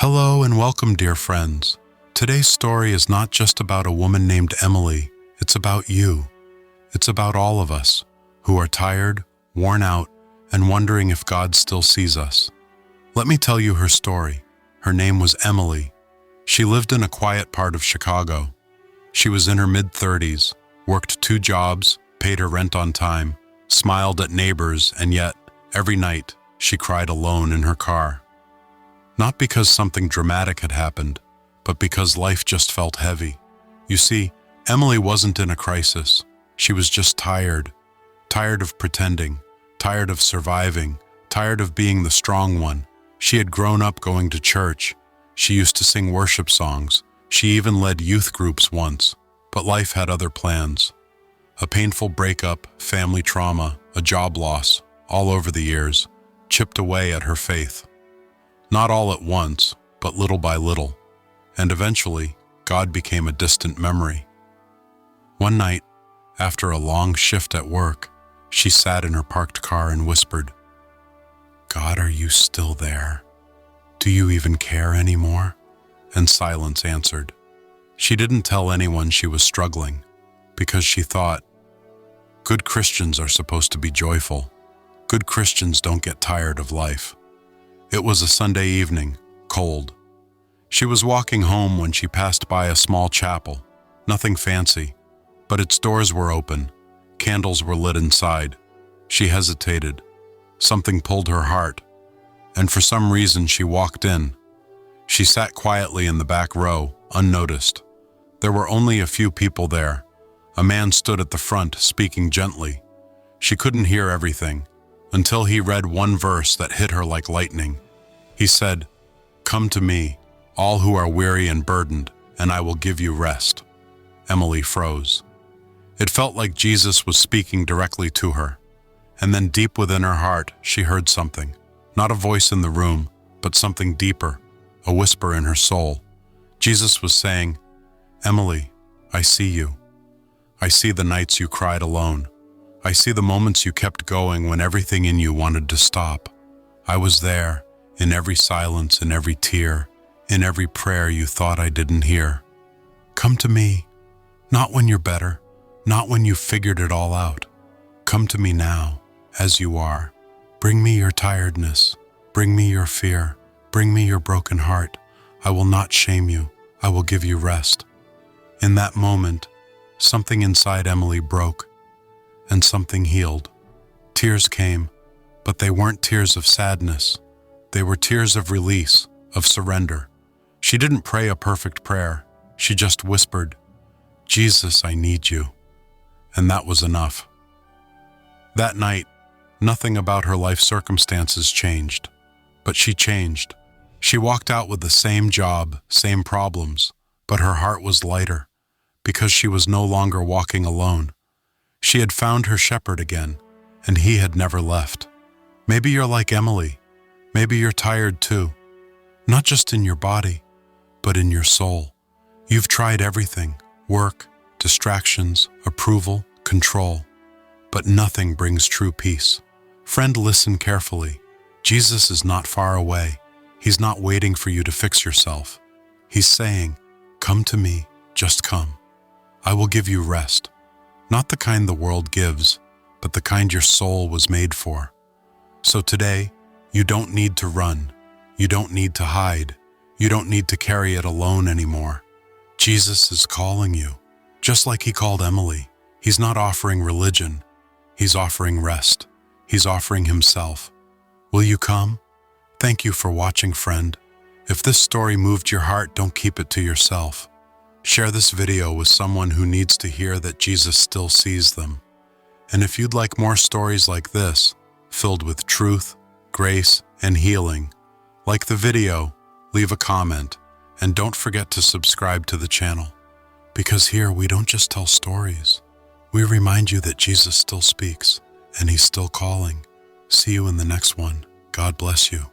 Hello and welcome, dear friends. Today's story is not just about a woman named Emily, it's about you. It's about all of us who are tired, worn out, and wondering if God still sees us. Let me tell you her story. Her name was Emily. She lived in a quiet part of Chicago. She was in her mid-30s, worked 2 jobs, paid her rent on time, smiled at neighbors, and yet, every night, she cried alone in her car. Not because something dramatic had happened, but because life just felt heavy. You see, Emily wasn't in a crisis. She was just tired. Tired of pretending, tired of surviving, tired of being the strong one. She had grown up going to church. She used to sing worship songs. She even led youth groups once. But life had other plans. A painful breakup, family trauma, a job loss, all over the years, chipped away at her faith. Not all at once, but little by little. And eventually, God became a distant memory. One night, after a long shift at work, she sat in her parked car and whispered, "God, are you still there? Do you even care anymore?" And silence answered. She didn't tell anyone she was struggling, because she thought, good Christians are supposed to be joyful. Good Christians don't get tired of life. It was a Sunday evening, cold. She was walking home when she passed by a small chapel, nothing fancy, but its doors were open. Candles were lit inside. She hesitated. Something pulled her heart, and for some reason she walked in. She sat quietly in the back row, unnoticed. There were only a few people there. A man stood at the front, speaking gently. She couldn't hear everything, until he read one verse that hit her like lightning. He said, "Come to me, all who are weary and burdened, and I will give you rest." Emily froze. It felt like Jesus was speaking directly to her. And then deep within her heart, she heard something. Not a voice in the room, but something deeper, a whisper in her soul. Jesus was saying, "Emily, I see you. I see the nights you cried alone. I see the moments you kept going when everything in you wanted to stop. I was there, in every silence, in every tear, in every prayer you thought I didn't hear. Come to me, not when you're better, not when you've figured it all out. Come to me now, as you are. Bring me your tiredness, bring me your fear, bring me your broken heart. I will not shame you, I will give you rest." In that moment, something inside Emily broke, and something healed. Tears came, but they weren't tears of sadness. They were tears of release, of surrender. She didn't pray a perfect prayer. She just whispered, "Jesus, I need you." And that was enough. That night, nothing about her life circumstances changed, but she changed. She walked out with the same job, same problems, but her heart was lighter, because she was no longer walking alone. She had found her shepherd again, and he had never left. Maybe you're like Emily. Maybe you're tired too. Not just in your body, but in your soul. You've tried everything: work, distractions, approval, control. But nothing brings true peace. Friend, listen carefully. Jesus is not far away. He's not waiting for you to fix yourself. He's saying, "Come to me, just come. I will give you rest." Not the kind the world gives, but the kind your soul was made for. So today, you don't need to run. You don't need to hide. You don't need to carry it alone anymore. Jesus is calling you, just like he called Emily. He's not offering religion. He's offering rest. He's offering himself. Will you come? Thank you for watching, friend. If this story moved your heart, don't keep it to yourself. Share this video with someone who needs to hear that Jesus still sees them. And if you'd like more stories like this, filled with truth, grace, and healing, like the video, leave a comment, and don't forget to subscribe to the channel. Because here we don't just tell stories. We remind you that Jesus still speaks, and he's still calling. See you in the next one. God bless you.